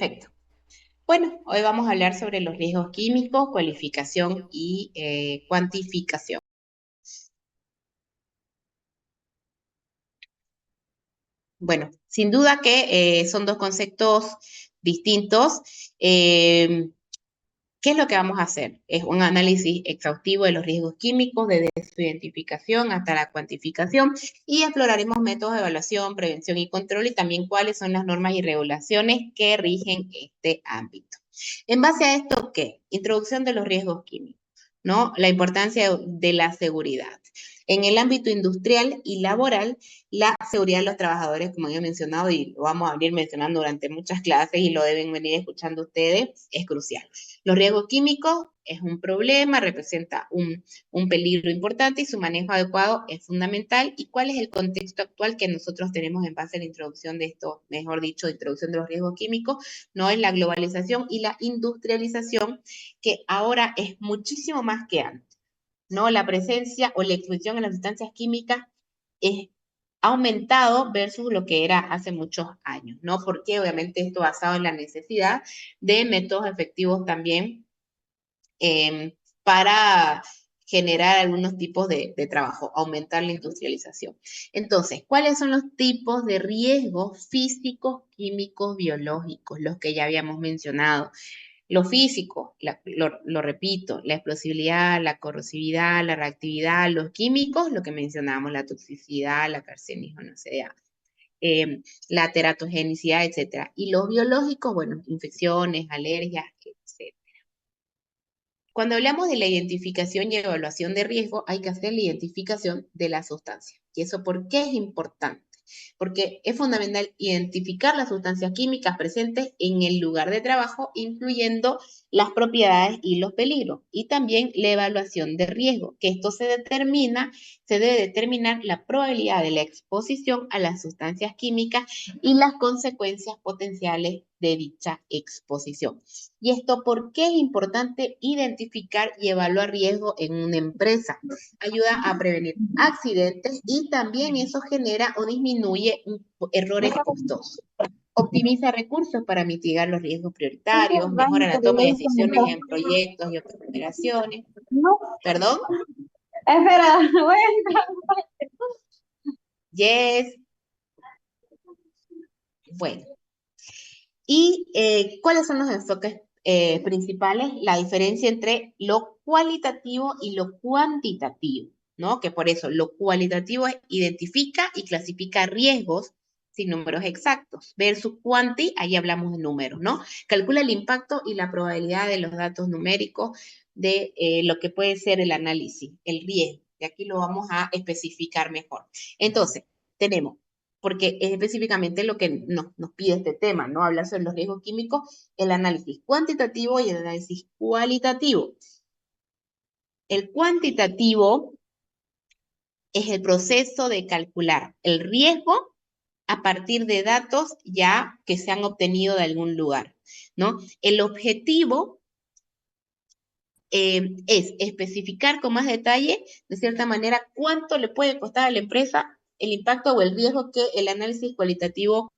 Perfecto. Bueno, hoy vamos a hablar sobre los riesgos químicos, cualificación y cuantificación. Bueno, sin duda que son dos conceptos distintos. ¿Qué es lo que vamos a hacer? Es un análisis exhaustivo de los riesgos químicos, desde su identificación hasta la cuantificación, y exploraremos métodos de evaluación, prevención y control, y también cuáles son las normas y regulaciones que rigen este ámbito. En base a esto, ¿qué? Introducción de los riesgos químicos, ¿no? La importancia de la seguridad. En el ámbito industrial y laboral, la seguridad de los trabajadores, como he mencionado, y lo vamos a venir mencionando durante muchas clases y lo deben venir escuchando ustedes, es crucial. Los riesgos químicos es un problema, representa un peligro importante y su manejo adecuado es fundamental. ¿Y cuál es el contexto actual que nosotros tenemos en base a la introducción de esto, mejor dicho, introducción de los riesgos químicos? No es la globalización y la industrialización, que ahora es muchísimo más que antes, ¿no? La presencia o la exposición a las sustancias químicas es ha aumentado versus lo que era hace muchos años, ¿no? Porque obviamente esto basado en la necesidad de métodos efectivos también para generar algunos tipos de trabajo, aumentar la industrialización. Entonces, ¿cuáles son los tipos de riesgos físicos, químicos, biológicos? Los que ya habíamos mencionado. Lo físico, lo repito, la explosividad, la corrosividad, la reactividad, los químicos, lo que mencionamos, la toxicidad, la carcinogenicidad, la teratogenicidad, etcétera. Y los biológicos, bueno, infecciones, alergias, etcétera. Cuando hablamos de la identificación y evaluación de riesgo, hay que hacer la identificación de la sustancia. ¿Y eso por qué es importante? Porque es fundamental identificar las sustancias químicas presentes en el lugar de trabajo, incluyendo las propiedades y los peligros, y también la evaluación de riesgo, que esto se debe determinar la probabilidad de la exposición a las sustancias químicas y las consecuencias potenciales de dicha exposición. ¿Y esto por qué es importante identificar y evaluar riesgo en una empresa? Ayuda a prevenir accidentes y también eso genera o disminuye errores costosos. Optimiza recursos para mitigar los riesgos prioritarios, mejora la toma de decisiones en proyectos y operaciones. No, ¿Perdón? espera, bueno. Yes. Bueno. ¿Y cuáles son los enfoques principales? La diferencia entre lo cualitativo y lo cuantitativo, ¿no? Que por eso lo cualitativo identifica y clasifica riesgos sin números exactos, versus cuanti, ahí hablamos de números, ¿no? Calcula el impacto y la probabilidad de los datos numéricos de lo que puede ser el análisis, el riesgo. Y aquí lo vamos a especificar mejor. Entonces, tenemos porque es específicamente lo que nos pide este tema, ¿no? Hablar sobre los riesgos químicos, el análisis cuantitativo y el análisis cualitativo. El cuantitativo es el proceso de calcular el riesgo a partir de datos ya que se han obtenido de algún lugar, ¿no? El objetivo es especificar con más detalle, de cierta manera, cuánto le puede costar a la empresa el impacto o el riesgo que el análisis cualitativo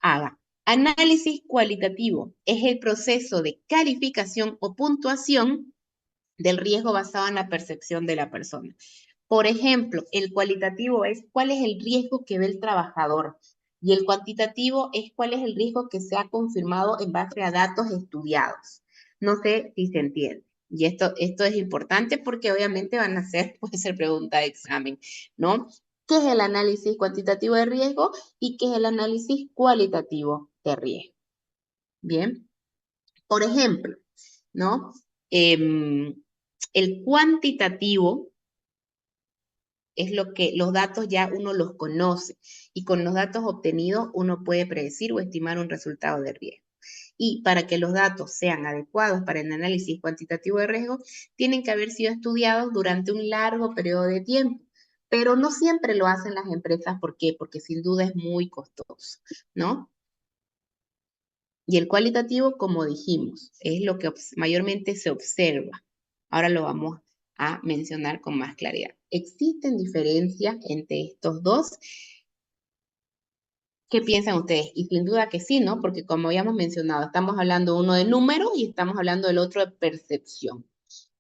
haga. Análisis cualitativo es el proceso de calificación o puntuación del riesgo basado en la percepción de la persona. Por ejemplo, el cualitativo es cuál es el riesgo que ve el trabajador y el cuantitativo es cuál es el riesgo que se ha confirmado en base a datos estudiados. No sé si se entiende. Y esto es importante porque obviamente puede ser pregunta de examen, ¿no? ¿Qué es el análisis cuantitativo de riesgo y qué es el análisis cualitativo de riesgo? Bien, por ejemplo, ¿no? El cuantitativo es lo que los datos ya uno los conoce y con los datos obtenidos uno puede predecir o estimar un resultado de riesgo. Y para que los datos sean adecuados para el análisis cuantitativo de riesgo, tienen que haber sido estudiados durante un largo periodo de tiempo. Pero no siempre lo hacen las empresas. ¿Por qué? Porque sin duda es muy costoso, ¿no? Y el cualitativo, como dijimos, es lo que mayormente se observa. Ahora lo vamos a mencionar con más claridad. ¿Existen diferencias entre estos dos? ¿Qué piensan ustedes? Y sin duda que sí, ¿no? Porque como habíamos mencionado, estamos hablando uno de números y estamos hablando del otro de percepción,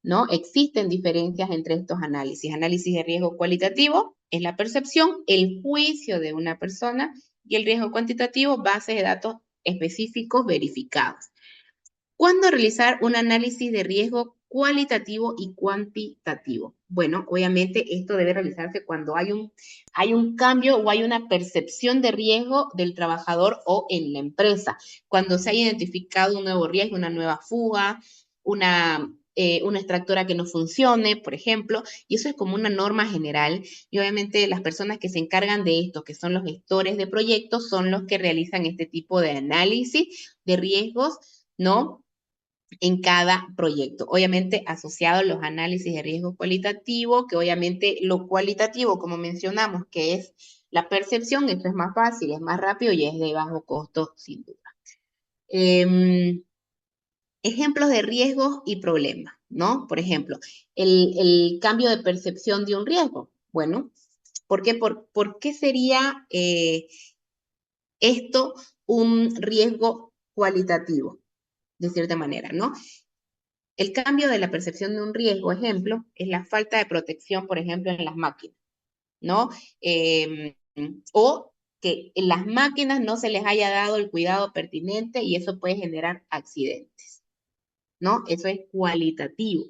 ¿no? Existen diferencias entre estos análisis. Análisis de riesgo cualitativo es la percepción, el juicio de una persona, y el riesgo cuantitativo, bases de datos específicos verificados. ¿Cuándo realizar un análisis de riesgo cualitativo y cuantitativo? Bueno, obviamente esto debe realizarse cuando hay un cambio o hay una percepción de riesgo del trabajador o en la empresa. Cuando se ha identificado un nuevo riesgo, una nueva fuga, una extractora que no funcione, por ejemplo, y eso es como una norma general. Y obviamente las personas que se encargan de esto, que son los gestores de proyectos, son los que realizan este tipo de análisis de riesgos, ¿no? En cada proyecto. Obviamente asociado a los análisis de riesgo cualitativo, que obviamente lo cualitativo, como mencionamos, que es la percepción, esto es más fácil, es más rápido y es de bajo costo, sin duda. Ejemplos de riesgos y problemas, ¿no? Por ejemplo, el cambio de percepción de un riesgo. Bueno, ¿por qué sería esto un riesgo cualitativo? De cierta manera, ¿no? El cambio de la percepción de un riesgo, ejemplo, es la falta de protección, por ejemplo, en las máquinas, ¿no? O que en las máquinas no se les haya dado el cuidado pertinente y eso puede generar accidentes, ¿no? Eso es cualitativo,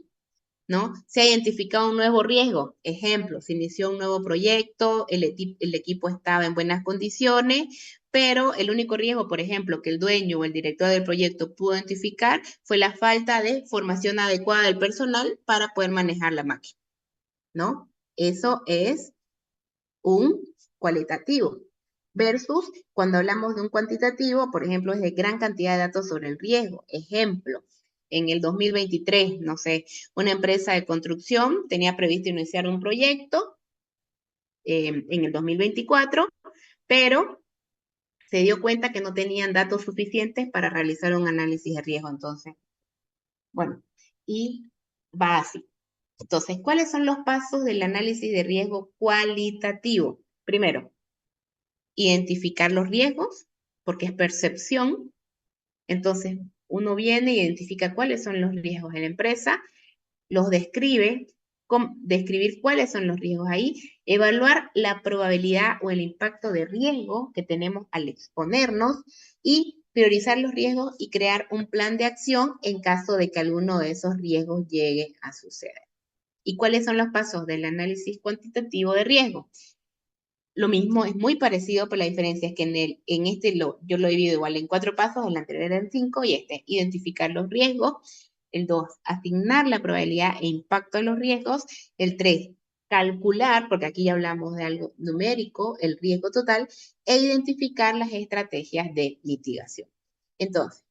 ¿no? Se ha identificado un nuevo riesgo. Ejemplo, se inició un nuevo proyecto, el equipo estaba en buenas condiciones, pero el único riesgo, por ejemplo, que el dueño o el director del proyecto pudo identificar fue la falta de formación adecuada del personal para poder manejar la máquina, ¿no? Eso es un cualitativo. Versus cuando hablamos de un cuantitativo, por ejemplo, es de gran cantidad de datos sobre el riesgo. Ejemplo, en el 2023, no sé, una empresa de construcción tenía previsto iniciar un proyecto en el 2024, pero se dio cuenta que no tenían datos suficientes para realizar un análisis de riesgo. Entonces, bueno, y va así. Entonces, ¿cuáles son los pasos del análisis de riesgo cualitativo? Primero, identificar los riesgos, porque es percepción. Entonces, uno viene e identifica cuáles son los riesgos de la empresa, los describe, describir cuáles son los riesgos ahí, evaluar la probabilidad o el impacto de riesgo que tenemos al exponernos y priorizar los riesgos y crear un plan de acción en caso de que alguno de esos riesgos llegue a suceder. ¿Y cuáles son los pasos del análisis cuantitativo de riesgo? Lo mismo, es muy parecido, pero la diferencia es que en este yo lo he dividido igual en 4 pasos, el anterior era en 5 y este, identificar los riesgos. El 2, asignar la probabilidad e impacto de los riesgos. El 3, calcular, porque aquí ya hablamos de algo numérico, el riesgo total, e identificar las estrategias de mitigación. Entonces,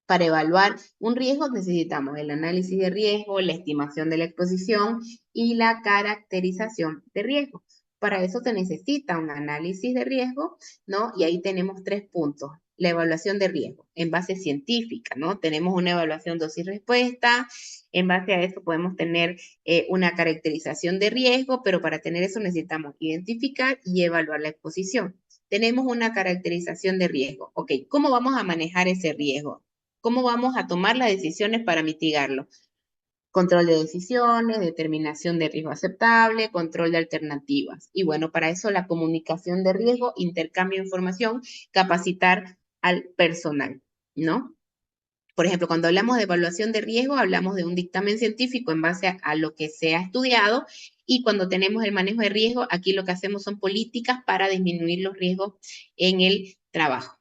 para evaluar un riesgo necesitamos el análisis de riesgo, la estimación de la exposición y la caracterización de riesgo. Para eso se necesita un análisis de riesgo, ¿no? Y ahí tenemos 3 puntos. La evaluación de riesgo en base científica, ¿no? Tenemos una evaluación dosis-respuesta, en base a eso podemos tener una caracterización de riesgo, pero para tener eso necesitamos identificar y evaluar la exposición. Tenemos una caracterización de riesgo. Ok, ¿cómo vamos a manejar ese riesgo? ¿Cómo vamos a tomar las decisiones para mitigarlo? Control de decisiones, determinación de riesgo aceptable, control de alternativas. Y bueno, para eso la comunicación de riesgo, intercambio de información, capacitar al personal, ¿no? Por ejemplo, cuando hablamos de evaluación de riesgo, hablamos de un dictamen científico en base a lo que se ha estudiado y cuando tenemos el manejo de riesgo, aquí lo que hacemos son políticas para disminuir los riesgos en el trabajo.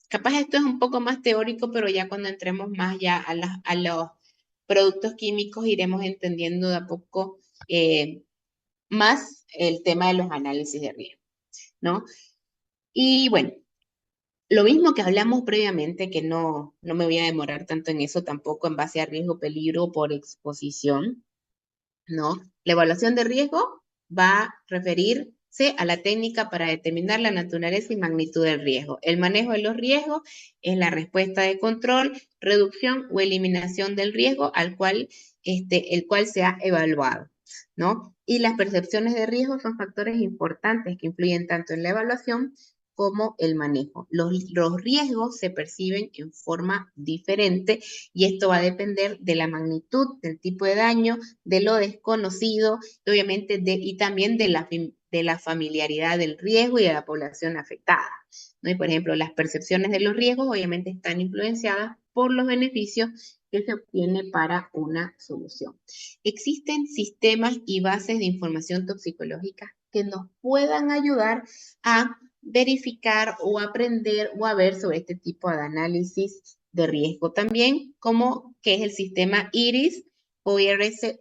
Capaz esto es un poco más teórico, pero ya cuando entremos más ya a los productos químicos iremos entendiendo de a poco más el tema de los análisis de riesgo, ¿no? Y bueno, lo mismo que hablamos previamente, que no me voy a demorar tanto en eso tampoco en base a riesgo, peligro por exposición, ¿no? La evaluación de riesgo va a referirse a la técnica para determinar la naturaleza y magnitud del riesgo. El manejo de los riesgos es la respuesta de control, reducción o eliminación del riesgo al cual, el cual se ha evaluado, ¿no? Y las percepciones de riesgo son factores importantes que influyen tanto en la evaluación como el manejo. Los riesgos se perciben en forma diferente y esto va a depender de la magnitud, del tipo de daño, de lo desconocido, y obviamente y también de la familiaridad del riesgo y de la población afectada, ¿no? Y por ejemplo, las percepciones de los riesgos obviamente están influenciadas por los beneficios que se obtiene para una solución. Existen sistemas y bases de información toxicológica que nos puedan ayudar a verificar o aprender o a ver sobre este tipo de análisis de riesgo. También como que es el sistema IRIS o IRS,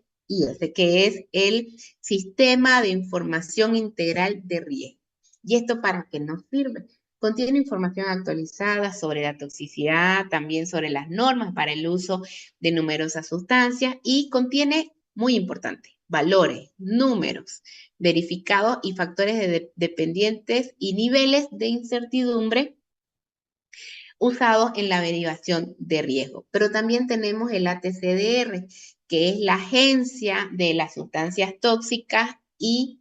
que es el Sistema de Información Integral de Riesgo. ¿Y esto para qué nos sirve? Contiene información actualizada sobre la toxicidad, también sobre las normas para el uso de numerosas sustancias y contiene, muy importante, valores, números verificados y factores dependientes y niveles de incertidumbre usados en la derivación de riesgo. Pero también tenemos el ATCDR, que es la Agencia de las Sustancias Tóxicas y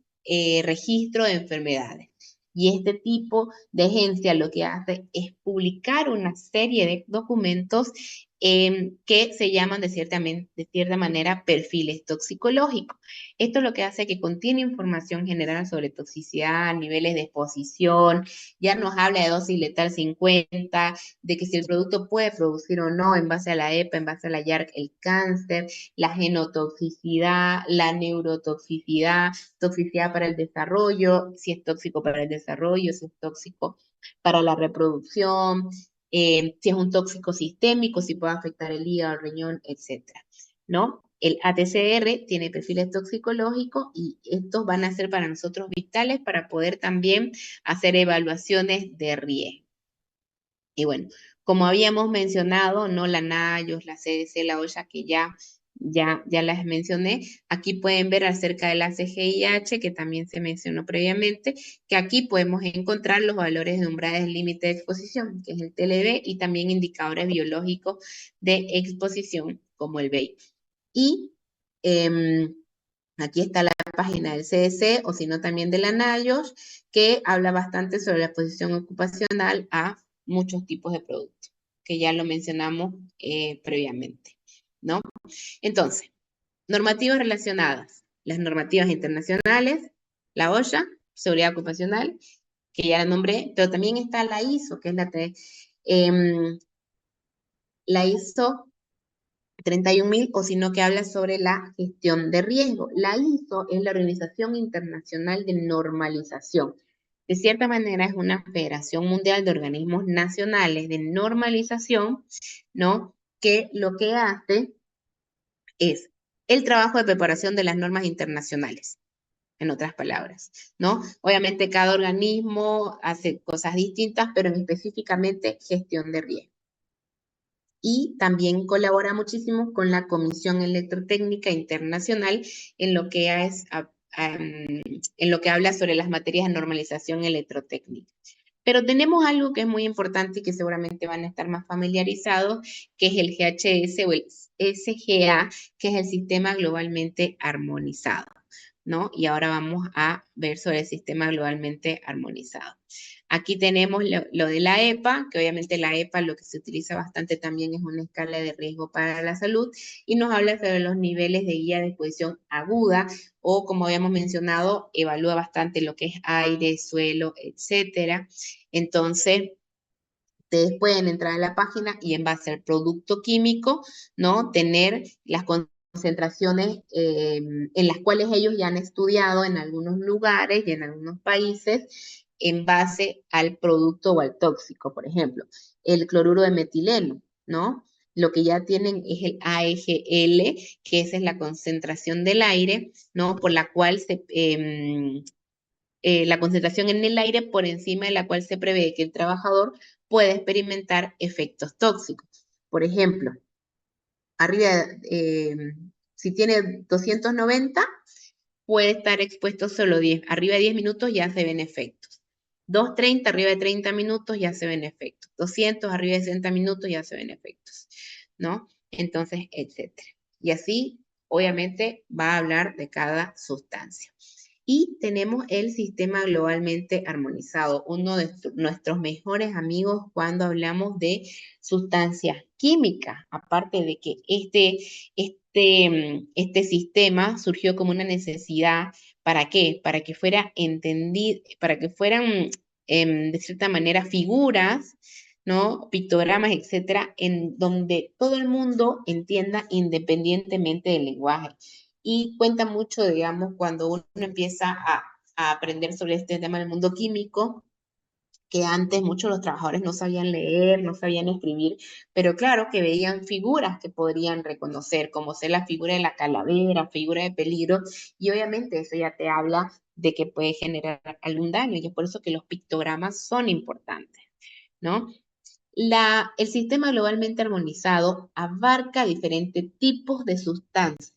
Registro de Enfermedades. Y este tipo de agencia lo que hace es publicar una serie de documentos que se llaman de cierta manera perfiles toxicológicos. Esto es lo que hace que contiene información general sobre toxicidad, niveles de exposición, ya nos habla de dosis letal 50, de que si el producto puede producir o no en base a la EPA, en base a la YARC, el cáncer, la genotoxicidad, la neurotoxicidad, toxicidad para el desarrollo, si es tóxico para el desarrollo, si es tóxico para la reproducción, si es un tóxico sistémico, si puede afectar el hígado, el riñón, etcétera, ¿no? El ATCR tiene perfiles toxicológicos y estos van a ser para nosotros vitales para poder también hacer evaluaciones de riesgo. Y bueno, como habíamos mencionado, ¿no? La NIOSH, la CDC, la OSHA, que ya las mencioné, aquí pueden ver acerca de la CGIH, que también se mencionó previamente, que aquí podemos encontrar los valores de umbrales límite de exposición, que es el TLB, y también indicadores biológicos de exposición, como el BEI. Y aquí está la página del CDC, o si no también de la NIOSH, que habla bastante sobre la exposición ocupacional a muchos tipos de productos, que ya lo mencionamos previamente, ¿no? Entonces, normativas relacionadas. Las normativas internacionales, la OSHA, seguridad ocupacional, que ya la nombré, pero también está la ISO, que es la ISO 31.000, o sino que habla sobre la gestión de riesgo. La ISO es la Organización Internacional de Normalización. De cierta manera es una federación mundial de organismos nacionales de normalización, ¿no? Que lo que hace es el trabajo de preparación de las normas internacionales, en otras palabras, ¿no? Obviamente cada organismo hace cosas distintas, pero específicamente gestión de riesgo. Y también colabora muchísimo con la Comisión Electrotécnica Internacional en lo que en lo que habla sobre las materias de normalización electrotécnica. Pero tenemos algo que es muy importante y que seguramente van a estar más familiarizados, que es el GHS o el SGA, que es el Sistema Globalmente Armonizado, ¿no? Y ahora vamos a ver sobre el Sistema Globalmente Armonizado. Aquí tenemos lo de la EPA, que obviamente la EPA lo que se utiliza bastante también es una escala de riesgo para la salud y nos habla sobre los niveles de guía de exposición aguda o, como habíamos mencionado, evalúa bastante lo que es aire, suelo, etcétera. Entonces, ustedes pueden entrar a la página y en base al producto químico, ¿no? Tener las concentraciones en las cuales ellos ya han estudiado en algunos lugares y en algunos países en base al producto o al tóxico. Por ejemplo, el cloruro de metileno, ¿no? Lo que ya tienen es el AEGL, que esa es la concentración del aire, ¿no? Por la cual la concentración en el aire por encima de la cual se prevé que el trabajador puede experimentar efectos tóxicos. Por ejemplo, arriba, si tiene 290, puede estar expuesto solo 10. Arriba de 10 minutos ya se ven efectos. 230, arriba de 30 minutos ya se ven efectos. 200, arriba de 60 minutos ya se ven efectos, ¿no? Entonces, etcétera. Y así, obviamente, va a hablar de cada sustancia. Y tenemos el sistema globalmente armonizado, uno de nuestros mejores amigos cuando hablamos de sustancias químicas, aparte de que este sistema surgió como una necesidad. ¿Para qué? Para que fuera entendido, para que fueran, de cierta manera, figuras, ¿no? Pictogramas, etcétera, en donde todo el mundo entienda independientemente del lenguaje. Y cuenta mucho, digamos, cuando uno empieza a aprender sobre este tema del mundo químico, que antes muchos de los trabajadores no sabían leer, no sabían escribir, pero claro que veían figuras que podrían reconocer, como ser la figura de la calavera, figura de peligro, y obviamente eso ya te habla de que puede generar algún daño, y es por eso que los pictogramas son importantes, ¿no? El sistema globalmente armonizado abarca diferentes tipos de sustancias,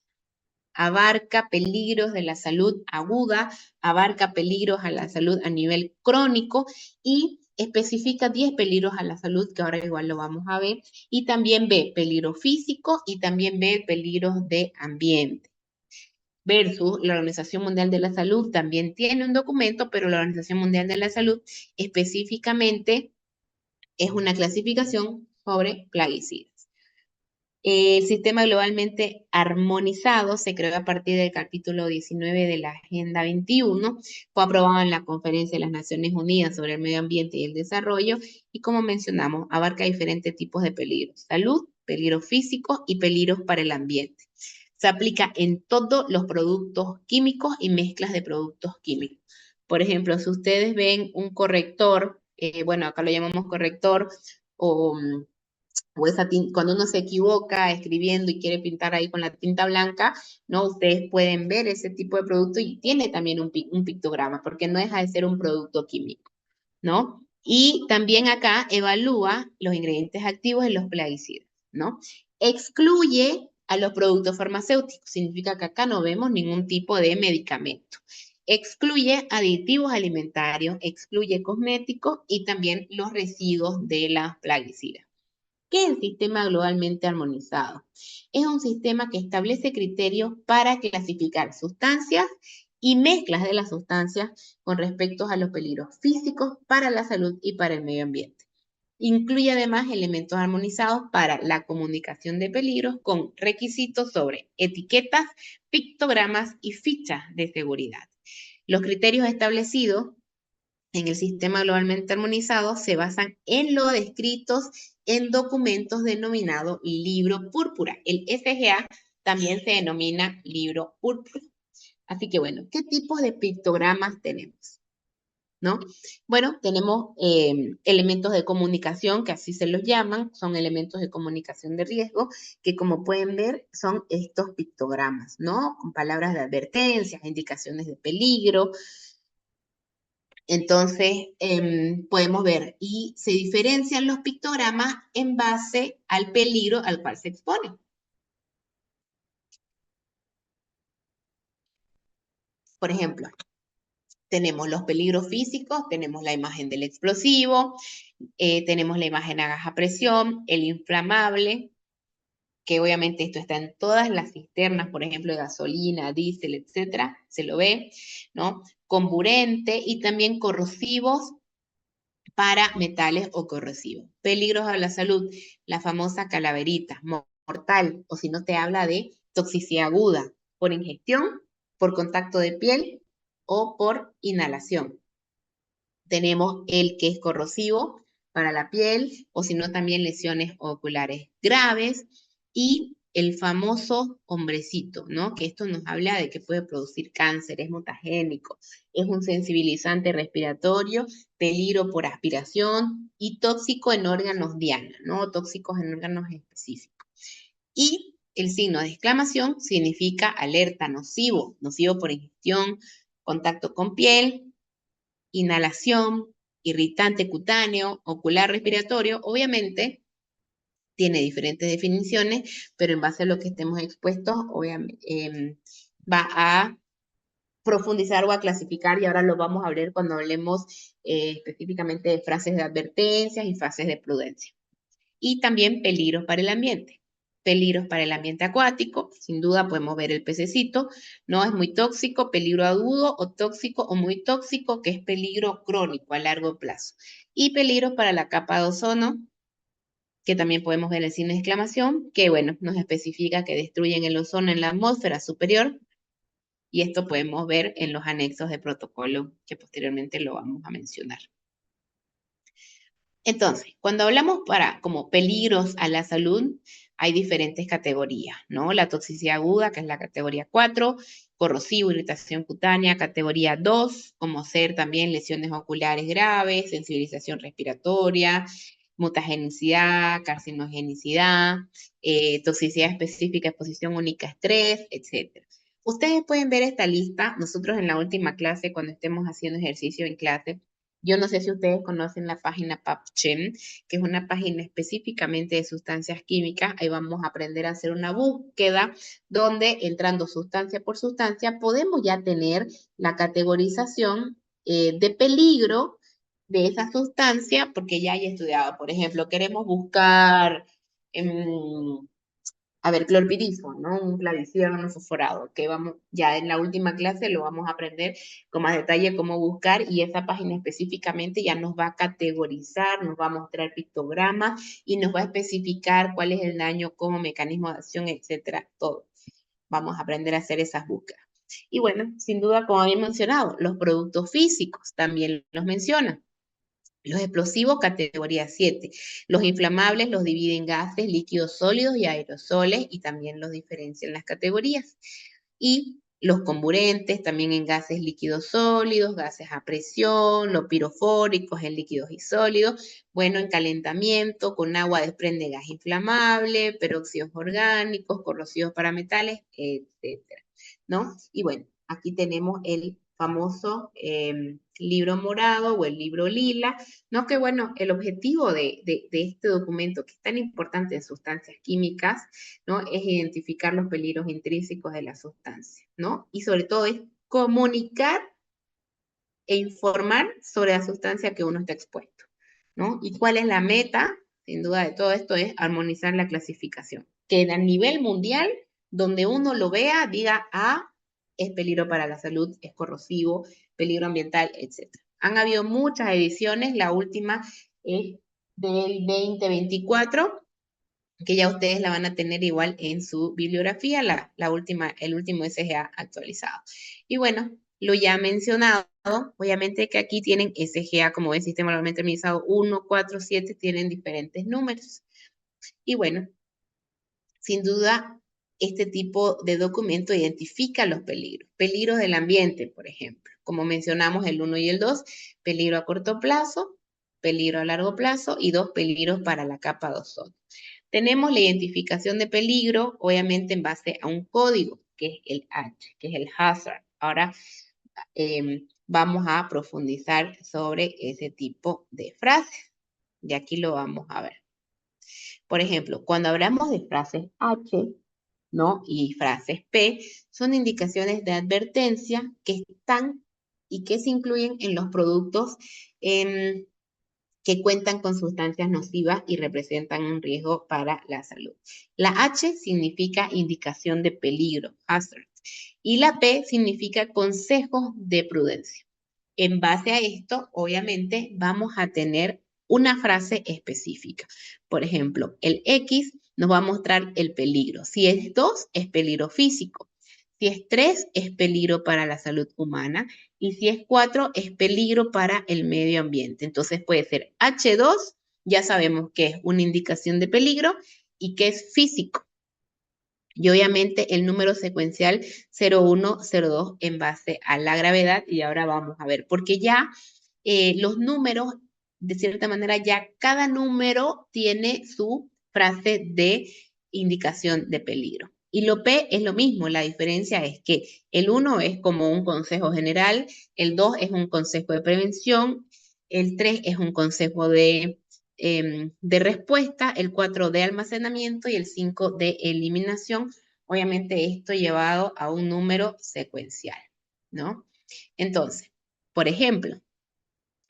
abarca peligros de la salud aguda, abarca peligros a la salud a nivel crónico y especifica 10 peligros a la salud, que ahora igual lo vamos a ver, y también ve peligros físicos y también ve peligros de ambiente. Versus la Organización Mundial de la Salud también tiene un documento, pero la Organización Mundial de la Salud específicamente es una clasificación sobre plaguicidas. El sistema globalmente armonizado se creó a partir del capítulo 19 de la Agenda 21, fue aprobado en la Conferencia de las Naciones Unidas sobre el Medio Ambiente y el Desarrollo y, como mencionamos, abarca diferentes tipos de peligros: salud, peligros físicos y peligros para el ambiente. Se aplica en todos los productos químicos y mezclas de productos químicos. Por ejemplo, si ustedes ven un corrector, bueno, acá lo llamamos corrector, o cuando uno se equivoca escribiendo y quiere pintar ahí con la tinta blanca, ¿no? Ustedes pueden ver ese tipo de producto y tiene también un pictograma, porque no deja de ser un producto químico, ¿no? Y también acá evalúa los ingredientes activos en los plaguicidas, ¿no? Excluye a los productos farmacéuticos, significa que acá no vemos ningún tipo de medicamento. Excluye aditivos alimentarios, excluye cosméticos y también los residuos de las plaguicidas. ¿Qué es el sistema globalmente armonizado? Es un sistema que establece criterios para clasificar sustancias y mezclas de las sustancias con respecto a los peligros físicos para la salud y para el medio ambiente. Incluye además elementos armonizados para la comunicación de peligros con requisitos sobre etiquetas, pictogramas y fichas de seguridad. Los criterios establecidos en el sistema globalmente armonizado se basan en lo descritos en documentos denominados libro púrpura. El FGA también se denomina libro púrpura. Así que bueno, ¿qué tipos de pictogramas tenemos? ¿No? Bueno, tenemos elementos de comunicación, que así se los llaman, son elementos de comunicación de riesgo, que como pueden ver son estos pictogramas, ¿no? Con palabras de advertencias, indicaciones de peligro. Entonces, podemos ver, y se diferencian los pictogramas en base al peligro al cual se expone. Por ejemplo, tenemos los peligros físicos, tenemos la imagen del explosivo, tenemos la imagen a baja presión, el inflamable, que obviamente esto está en todas las cisternas, por ejemplo, de gasolina, diésel, etcétera, se lo ve, ¿no? Comburente y también corrosivos para metales o corrosivos. Peligros a la salud, la famosa calaverita, mortal, o si no te habla de toxicidad aguda, por ingestión, por contacto de piel o por inhalación. Tenemos el que es corrosivo para la piel, o si no también lesiones oculares graves, y el famoso hombrecito, ¿no? Que esto nos habla de que puede producir cáncer, es mutagénico, es un sensibilizante respiratorio, peligro por aspiración y tóxico en órganos diana, ¿no? Tóxicos en órganos específicos. Y el signo de exclamación significa alerta, nocivo, nocivo por ingestión, contacto con piel, inhalación, irritante cutáneo, ocular respiratorio. Obviamente tiene diferentes definiciones, pero en base a lo que estemos expuestos, obviamente, va a profundizar o a clasificar, y ahora lo vamos a ver cuando hablemos específicamente de frases de advertencias y frases de prudencia. Y también peligros para el ambiente. Peligros para el ambiente acuático, sin duda podemos ver el pececito, no es muy tóxico, peligro agudo o tóxico o muy tóxico, que es peligro crónico a largo plazo. Y peligros para la capa de ozono, que también podemos ver el signo de exclamación, que bueno, nos especifica que destruyen el ozono en la atmósfera superior, y esto podemos ver en los anexos de protocolo, que posteriormente lo vamos a mencionar. Entonces, cuando hablamos como peligros a la salud, hay diferentes categorías, ¿no? La toxicidad aguda, que es la categoría 4, corrosivo, irritación cutánea, categoría 2, como ser también lesiones oculares graves, sensibilización respiratoria, mutagenicidad, carcinogenicidad, toxicidad específica, exposición única a estrés, etc. Ustedes pueden ver esta lista, nosotros en la última clase, cuando estemos haciendo ejercicio en clase, yo no sé si ustedes conocen la página PubChem, que es una página específicamente de sustancias químicas. Ahí vamos a aprender a hacer una búsqueda donde, entrando sustancia por sustancia, podemos ya tener la categorización de peligro de esa sustancia, porque ya hay estudiado. Por ejemplo, queremos buscar a ver, clorpirifos, ¿no? Un clavicierno fosforado, que vamos, ya en la última clase lo vamos a aprender con más detalle cómo buscar, y esa página específicamente ya nos va a categorizar, nos va a mostrar pictogramas y nos va a especificar cuál es el daño, como mecanismo de acción, etcétera, todo. Vamos a aprender a hacer esas búsquedas. Y bueno, sin duda, como había mencionado, los productos físicos también los mencionan. Los explosivos, categoría 7. Los inflamables los dividen en gases, líquidos sólidos y aerosoles, y también los diferencian en las categorías. Y los comburentes también en gases líquidos sólidos, gases a presión, los pirofóricos en líquidos y sólidos. Bueno, en calentamiento, con agua desprende gas inflamable, peróxidos orgánicos, corrosivos para metales, etcétera, ¿no? Y bueno, aquí tenemos el famoso libro morado o el libro lila, ¿no? Que bueno, el objetivo de este documento, que es tan importante en sustancias químicas, ¿no? Es identificar los peligros intrínsecos de la sustancia, ¿no? Y sobre todo es comunicar e informar sobre la sustancia que uno está expuesto, ¿no? ¿Y cuál es la meta? Sin duda de todo esto es armonizar la clasificación, que a nivel mundial, donde uno lo vea, diga, es peligro para la salud, es corrosivo, peligro ambiental, etc. Han habido muchas ediciones, la última es del 2024, que ya ustedes la van a tener igual en su bibliografía, la última, el último SGA actualizado. Y bueno, lo ya mencionado, obviamente que aquí tienen SGA, como ven, Sistema Globalmente Armonizado 1, 4, 7, tienen diferentes números. Y bueno, sin duda, este tipo de documento identifica los peligros. Peligros del ambiente, por ejemplo. Como mencionamos el 1 y el 2, peligro a corto plazo, peligro a largo plazo y 2 peligros para la capa de ozono. Tenemos la identificación de peligro, obviamente en base a un código, que es el H, que es el hazard. Ahora vamos a profundizar sobre ese tipo de frases. Y aquí lo vamos a ver. Por ejemplo, cuando hablamos de frases H, ¿no? Y frases P, son indicaciones de advertencia que están y que se incluyen en los productos que cuentan con sustancias nocivas y representan un riesgo para la salud. La H significa indicación de peligro, hazard, y la P significa consejos de prudencia. En base a esto, obviamente, vamos a tener una frase específica. Por ejemplo, el X nos va a mostrar el peligro. Si es 2, es peligro físico. Si es 3, es peligro para la salud humana. Y si es 4, es peligro para el medio ambiente. Entonces puede ser H2, ya sabemos que es una indicación de peligro y que es físico. Y obviamente el número secuencial 0102 en base a la gravedad. Y ahora vamos a ver, porque ya los números, de cierta manera, ya cada número tiene su frase de indicación de peligro. Y lo P es lo mismo, la diferencia es que el 1 es como un consejo general, el 2 es un consejo de prevención, el 3 es un consejo de respuesta, el 4 de almacenamiento y el 5 de eliminación. Obviamente esto llevado a un número secuencial, ¿no? Entonces, por ejemplo,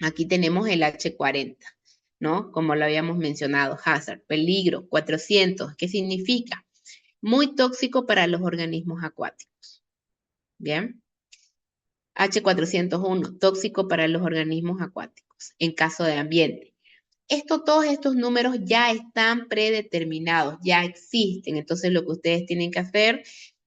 aquí tenemos el H40, ¿no? Como lo habíamos mencionado, hazard, peligro, 400. ¿Qué significa? muy tóxico para los organismos acuáticos. Bien. H401, tóxico para los organismos acuáticos, en caso de ambiente. Todos estos números ya están predeterminados, ya existen. Entonces, lo que ustedes tienen que hacer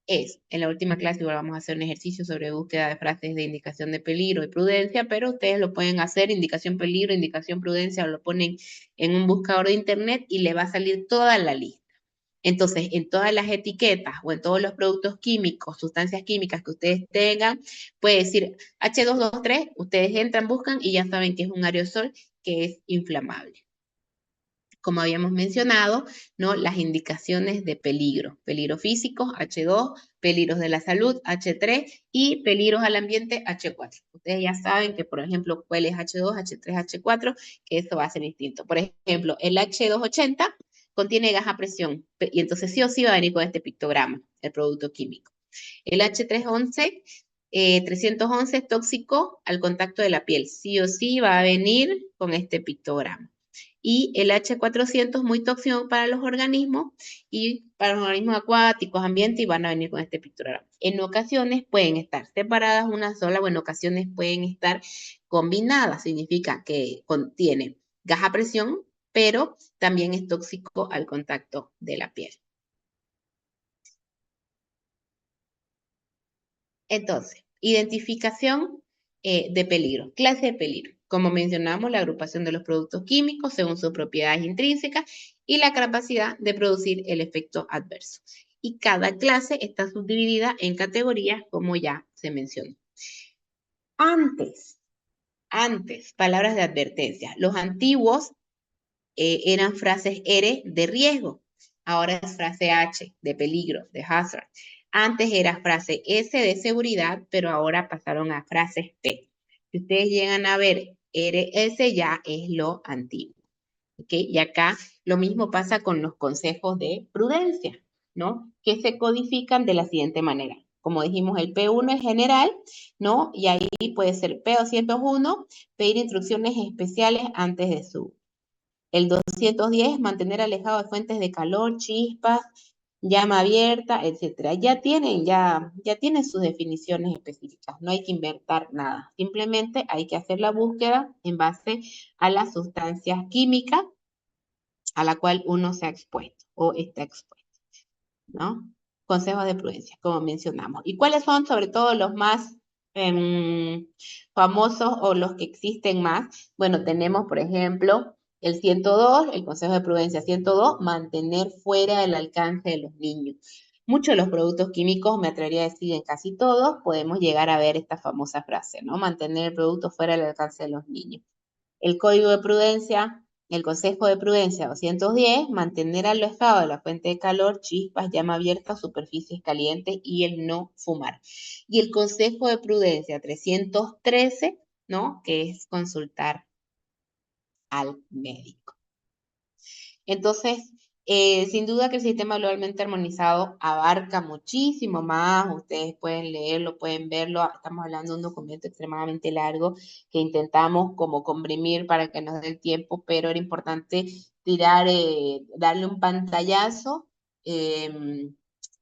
es, en la última clase igual vamos a hacer un ejercicio sobre búsqueda de frases de indicación de peligro y prudencia, pero ustedes lo pueden hacer, indicación peligro, indicación prudencia, o lo ponen en un buscador de internet y le va a salir toda la lista. Entonces, en todas las etiquetas o en todos los productos químicos, sustancias químicas que ustedes tengan, puede decir H223, ustedes entran, buscan y ya saben que es un aerosol que es inflamable. Como habíamos mencionado, ¿no? Las indicaciones de peligro. Peligro físico, H2, peligros de la salud, H3 y peligros al ambiente, H4. Ustedes ya saben que, por ejemplo, cuál es H2, H3, H4, que eso va a ser distinto. Por ejemplo, el H280 contiene gas a presión y entonces sí o sí va a venir con este pictograma, el producto químico. El H311, 311 es tóxico al contacto de la piel. Sí o sí va a venir con este pictograma. Y el H400 muy tóxico para los organismos y para los organismos acuáticos, ambiente, y van a venir con este pictograma. En ocasiones pueden estar separadas una sola o en ocasiones pueden estar combinadas. Significa que contiene gas a presión, pero también es tóxico al contacto de la piel. Entonces, identificación de peligro, clase de peligro. Como mencionamos, la agrupación de los productos químicos según sus propiedades intrínsecas y la capacidad de producir el efecto adverso. Y cada clase está subdividida en categorías, como ya se mencionó. Antes, palabras de advertencia. Los antiguos eran frases R de riesgo. Ahora es frase H de peligro, de hazard. Antes era frase S de seguridad, pero ahora pasaron a frases T. Si ustedes llegan a ver RS ya es lo antiguo. ¿Okay? Y acá lo mismo pasa con los consejos de prudencia, ¿no? Que se codifican de la siguiente manera. Como dijimos, el P1 es general, ¿no? Y ahí puede ser P201, pedir instrucciones especiales antes de su el 210, mantener alejado de fuentes de calor, chispas, llama abierta, etcétera. Ya tienen sus definiciones específicas, no hay que inventar nada. Simplemente hay que hacer la búsqueda en base a las sustancias químicas a la cual uno se ha expuesto o está expuesto, ¿no? Consejos de prudencia, como mencionamos. ¿Y cuáles son sobre todo los más famosos o los que existen más? Bueno, tenemos, por ejemplo, el 102, el consejo de prudencia 102, mantener fuera del alcance de los niños. Muchos de los productos químicos, me atrevería a decir en casi todos, podemos llegar a ver esta famosa frase, ¿no? Mantener el producto fuera del alcance de los niños. El código de prudencia, el consejo de prudencia 210, mantener alejado de la fuente de calor, chispas, llama abierta, superficies calientes y el no fumar. Y el consejo de prudencia 313, ¿no? Que es consultar al médico. Entonces, sin duda que el sistema globalmente armonizado abarca muchísimo más. Ustedes pueden leerlo, pueden verlo. Estamos hablando de un documento extremadamente largo que intentamos como comprimir para que nos dé el tiempo, pero era importante darle un pantallazo de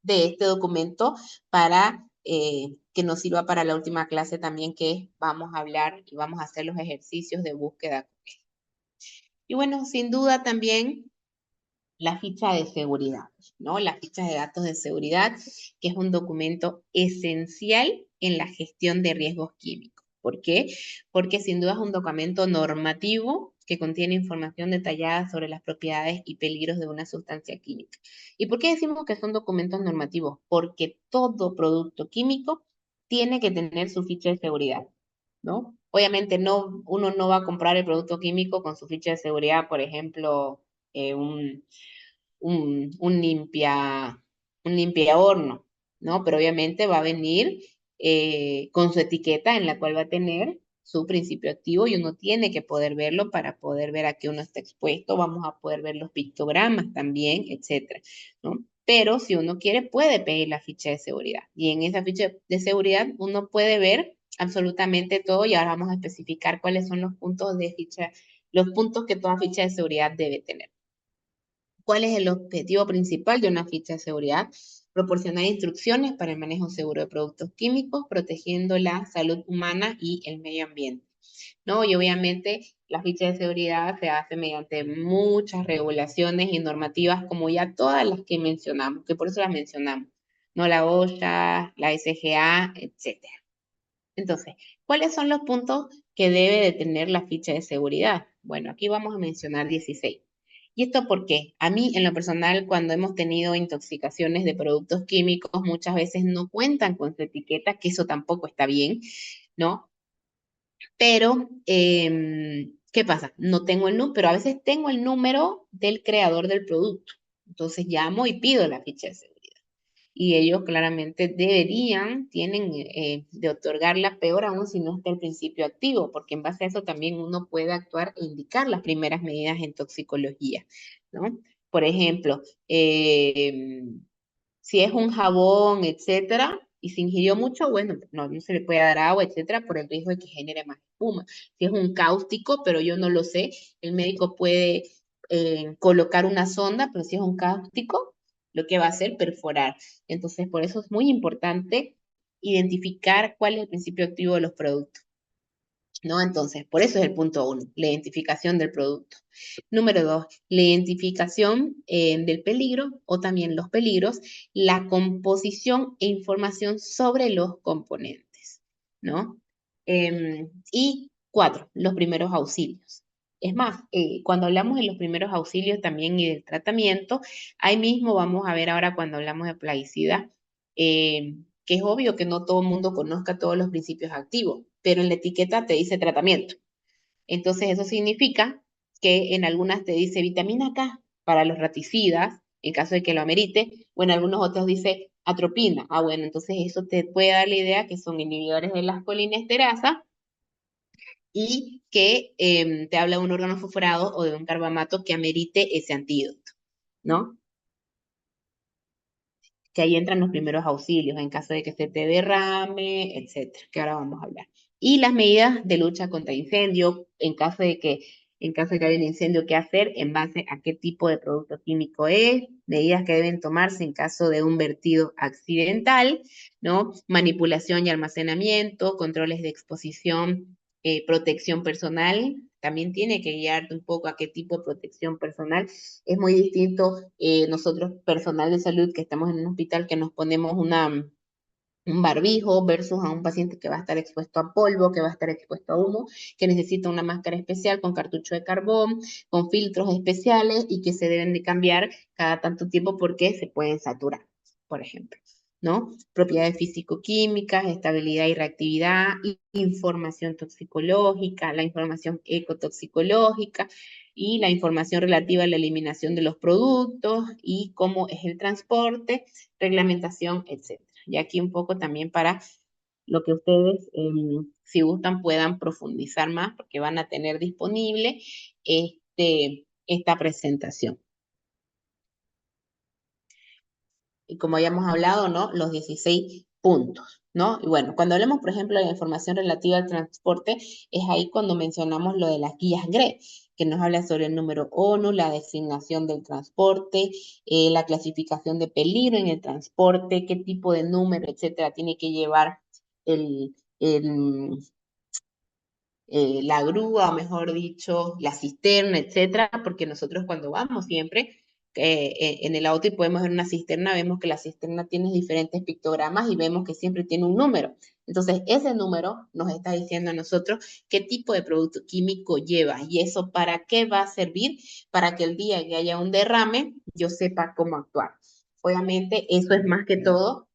este documento para que nos sirva para la última clase también, que vamos a hablar y vamos a hacer los ejercicios de búsqueda. Y bueno, sin duda también la ficha de seguridad, ¿no? La ficha de datos de seguridad, que es un documento esencial en la gestión de riesgos químicos. ¿Por qué? Porque sin duda es un documento normativo que contiene información detallada sobre las propiedades y peligros de una sustancia química. ¿Y por qué decimos que son documentos normativos? Porque todo producto químico tiene que tener su ficha de seguridad, ¿no? Obviamente uno no va a comprar el producto químico con su ficha de seguridad, por ejemplo, un limpia horno, ¿no? Pero obviamente va a venir con su etiqueta en la cual va a tener su principio activo y uno tiene que poder verlo para poder ver a qué uno está expuesto. Vamos a poder ver los pictogramas también, etcétera, ¿no? Pero si uno quiere, puede pedir la ficha de seguridad. Y en esa ficha de seguridad uno puede ver absolutamente todo y ahora vamos a especificar cuáles son los puntos de ficha, los puntos que toda ficha de seguridad debe tener. ¿Cuál es el objetivo principal de una ficha de seguridad? Proporcionar instrucciones para el manejo seguro de productos químicos, protegiendo la salud humana y el medio ambiente, ¿no? Y obviamente la ficha de seguridad se hace mediante muchas regulaciones y normativas, como ya todas las que mencionamos, que por eso las mencionamos, ¿no? La OSHA, la SGA, etcétera. Entonces, ¿cuáles son los puntos que debe de tener la ficha de seguridad? Bueno, aquí vamos a mencionar 16. ¿Y esto por qué? A mí, en lo personal, cuando hemos tenido intoxicaciones de productos químicos, muchas veces no cuentan con su etiqueta, que eso tampoco está bien, ¿no? Pero, ¿qué pasa? No tengo el número, pero a veces tengo el número del creador del producto. Entonces llamo y pido la ficha de seguridad. Y ellos claramente tienen de otorgarla, peor aún si no está el principio activo, porque en base a eso también uno puede actuar e indicar las primeras medidas en toxicología, ¿no? Por ejemplo, si es un jabón, etcétera, y se ingirió mucho, bueno, no se le puede dar agua, etcétera, por el riesgo de que genere más espuma. Si es un cáustico, pero yo no lo sé, el médico puede colocar una sonda, pero si es un cáustico, lo que va a hacer, perforar. Entonces, por eso es muy importante identificar cuál es el principio activo de los productos, ¿no? Entonces, por eso es el punto 1, la identificación del producto. Número 2, la identificación del peligro o también los peligros, la composición e información sobre los componentes, ¿no? Y 4, los primeros auxilios. Es más, cuando hablamos de los primeros auxilios también y del tratamiento, ahí mismo vamos a ver ahora cuando hablamos de plaguicida, que es obvio que no todo el mundo conozca todos los principios activos, pero en la etiqueta te dice tratamiento. Entonces eso significa que en algunas te dice vitamina K para los raticidas, en caso de que lo amerite, o en algunos otros dice atropina. Ah, bueno, entonces eso te puede dar la idea que son inhibidores de las colinesterasa y que te habla de un órgano fosforado o de un carbamato que amerite ese antídoto, ¿no? Que ahí entran los primeros auxilios en caso de que se te derrame, etcétera, que ahora vamos a hablar. Y las medidas de lucha contra incendio, en caso de que haya un incendio, qué hacer, en base a qué tipo de producto químico es, medidas que deben tomarse en caso de un vertido accidental, ¿no? Manipulación y almacenamiento, controles de exposición, protección personal, también tiene que guiarte un poco a qué tipo de protección personal. Es muy distinto nosotros, personal de salud, que estamos en un hospital, que nos ponemos un barbijo versus a un paciente que va a estar expuesto a polvo, que va a estar expuesto a humo, que necesita una máscara especial con cartucho de carbón, con filtros especiales y que se deben de cambiar cada tanto tiempo porque se pueden saturar, por ejemplo, ¿no? Propiedades físico-químicas, estabilidad y reactividad, información toxicológica, la información ecotoxicológica y la información relativa a la eliminación de los productos y cómo es el transporte, reglamentación, etc. Y aquí un poco también para lo que ustedes, si gustan, puedan profundizar más, porque van a tener disponible esta presentación. Y como ya hemos hablado, ¿no? Los 16 puntos, ¿no? Y bueno, cuando hablamos, por ejemplo, de la información relativa al transporte, es ahí cuando mencionamos lo de las guías GRE, que nos habla sobre el número ONU, la designación del transporte, la clasificación de peligro en el transporte, qué tipo de número, etcétera, tiene que llevar el, el, la grúa, o mejor dicho, la cisterna, etcétera, porque nosotros cuando vamos siempre en el auto y podemos ver una cisterna, vemos que la cisterna tiene diferentes pictogramas y vemos que siempre tiene un número. Entonces, ese número nos está diciendo a nosotros qué tipo de producto químico lleva y eso para qué va a servir para que el día que haya un derrame yo sepa cómo actuar. Obviamente, eso es más que todo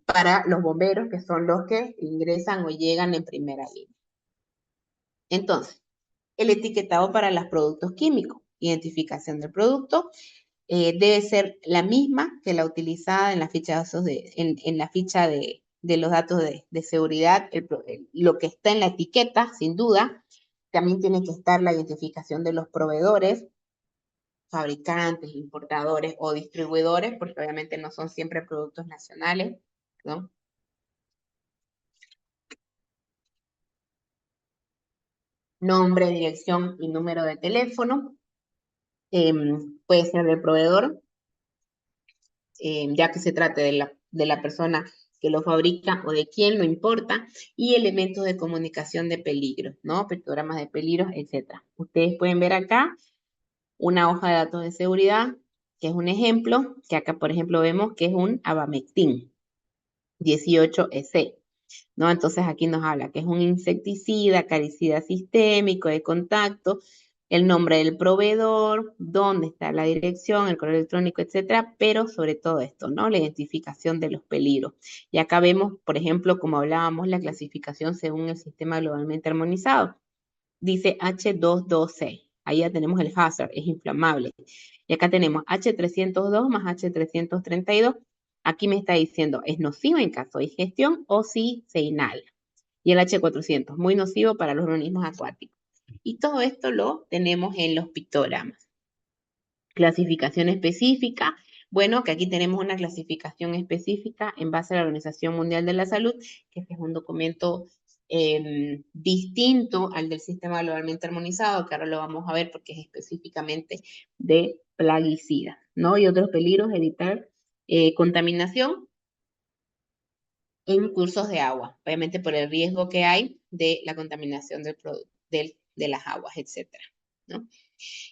para los bomberos, que son los que ingresan o llegan en primera línea. Entonces, el etiquetado para los productos químicos, identificación del producto, debe ser la misma que la utilizada en la ficha de datos en la ficha de los datos de seguridad, lo que está en la etiqueta, sin duda. También tiene que estar la identificación de los proveedores, fabricantes, importadores o distribuidores, porque obviamente no son siempre productos nacionales, ¿no? Nombre, dirección y número de teléfono. puede ser del proveedor, ya que se trate de la persona que lo fabrica o de quién, no importa, y elementos de comunicación de peligro, ¿no? Pictogramas de peligro, etc. Ustedes pueden ver acá una hoja de datos de seguridad, que es un ejemplo, que acá, por ejemplo, vemos que es un abamectin 18EC, ¿no? Entonces aquí nos habla que es un insecticida, acaricida sistémico de contacto, el nombre del proveedor, dónde está la dirección, el correo electrónico, etcétera, pero sobre todo esto, ¿no? La identificación de los peligros. Y acá vemos, por ejemplo, como hablábamos, la clasificación según el sistema globalmente armonizado. Dice H22C. Ahí ya tenemos el hazard, es inflamable. Y acá tenemos H302 más H332. Aquí me está diciendo, es nocivo en caso de ingestión o si se inhala. Y el H400, muy nocivo para los organismos acuáticos. Y todo esto lo tenemos en los pictogramas. Clasificación específica. Bueno, que aquí tenemos una clasificación específica en base a la Organización Mundial de la Salud, que este es un documento distinto al del sistema globalmente armonizado, que ahora lo vamos a ver porque es específicamente de plaguicidas, ¿no? Y otros peligros, evitar contaminación en cursos de agua, obviamente por el riesgo que hay de la contaminación de las aguas, etcétera, ¿no?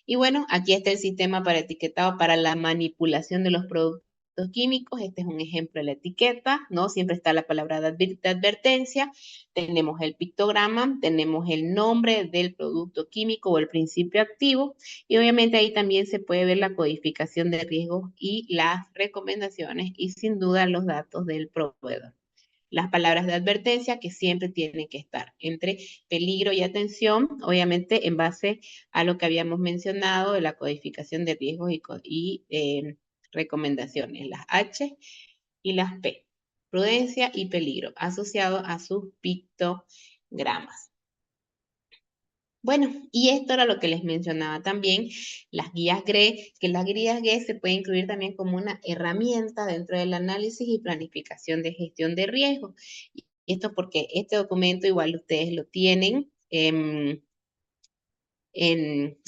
Y bueno, aquí está el sistema para etiquetado para la manipulación de los productos químicos. Este es un ejemplo de la etiqueta, ¿no? Siempre está la palabra de advertencia. Tenemos el pictograma, tenemos el nombre del producto químico o el principio activo. Y obviamente ahí también se puede ver la codificación de riesgos y las recomendaciones y sin duda los datos del proveedor. Las palabras de advertencia que siempre tienen que estar entre peligro y atención, obviamente en base a lo que habíamos mencionado de la codificación de riesgos y recomendaciones, las H y las P. Prudencia y peligro asociado a sus pictogramas. Bueno, y esto era lo que les mencionaba también, las guías GRE, que las guías GRE se puede incluir también como una herramienta dentro del análisis y planificación de gestión de riesgos. Y esto porque este documento igual ustedes lo tienen en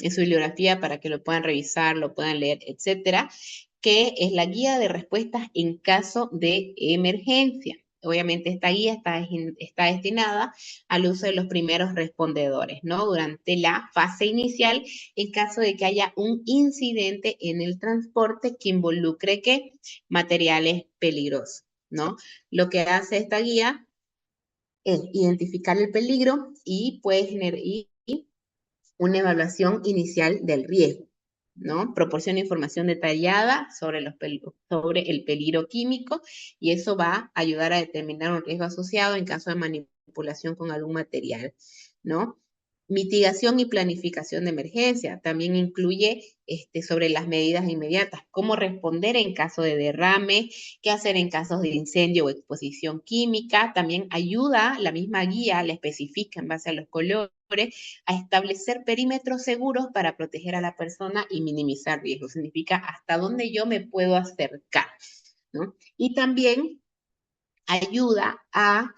su bibliografía para que lo puedan revisar, lo puedan leer, etcétera, que es la guía de respuestas en caso de emergencia. Obviamente esta guía está destinada al uso de los primeros respondedores, ¿no? Durante la fase inicial, en caso de que haya un incidente en el transporte que involucre ¿qué? Materiales peligrosos, ¿no? Lo que hace esta guía es identificar el peligro y puede generar una evaluación inicial del riesgo, ¿no? Proporciona información detallada sobre el peligro químico y eso va a ayudar a determinar un riesgo asociado en caso de manipulación con algún material, ¿no? Mitigación y planificación de emergencia. También incluye sobre las medidas inmediatas, cómo responder en caso de derrame, qué hacer en casos de incendio o exposición química. También ayuda, la misma guía la especifica en base a los colores, a establecer perímetros seguros para proteger a la persona y minimizar riesgos. Significa hasta dónde yo me puedo acercar, ¿no? Y también ayuda a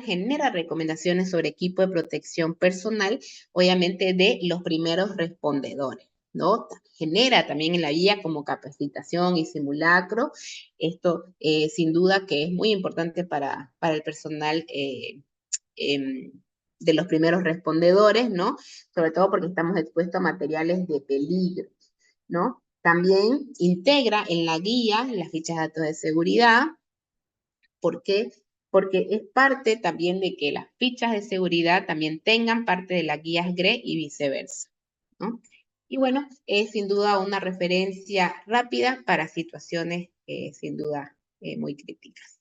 genera recomendaciones sobre equipo de protección personal, obviamente de los primeros respondedores, ¿no? Genera también en la guía como capacitación y simulacro. Esto sin duda que es muy importante para el personal de los primeros respondedores, ¿no? Sobre todo porque estamos expuestos a materiales de peligro, ¿no? También integra en la guía las fichas de datos de seguridad. ¿Por qué? Porque es parte también de que las fichas de seguridad también tengan parte de las guías GRE y viceversa, ¿no? Y bueno, es sin duda una referencia rápida para situaciones sin duda muy críticas.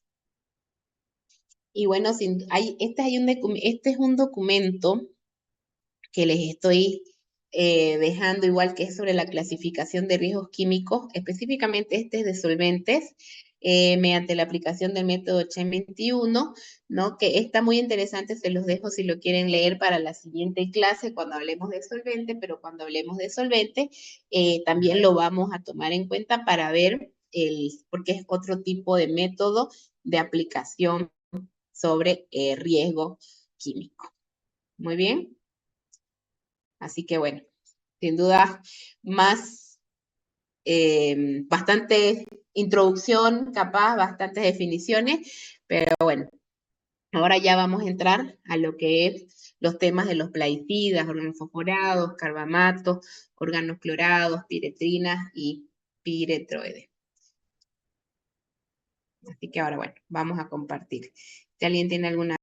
Y bueno, este es un documento que les estoy dejando igual que es sobre la clasificación de riesgos químicos, específicamente este es de solventes, mediante la aplicación del método Chen 21, ¿no? Que está muy interesante, se los dejo si lo quieren leer para la siguiente clase cuando hablemos de solvente, pero cuando hablemos de solvente también lo vamos a tomar en cuenta para ver, porque es otro tipo de método de aplicación sobre riesgo químico. Muy bien. Así que bueno, sin duda, más, bastante introducción, capaz, bastantes definiciones, pero bueno, ahora ya vamos a entrar a lo que es los temas de los plaguicidas, organofosforados, carbamatos, órganos clorados, piretrinas y piretroides. Así que ahora, bueno, vamos a compartir. Si alguien tiene alguna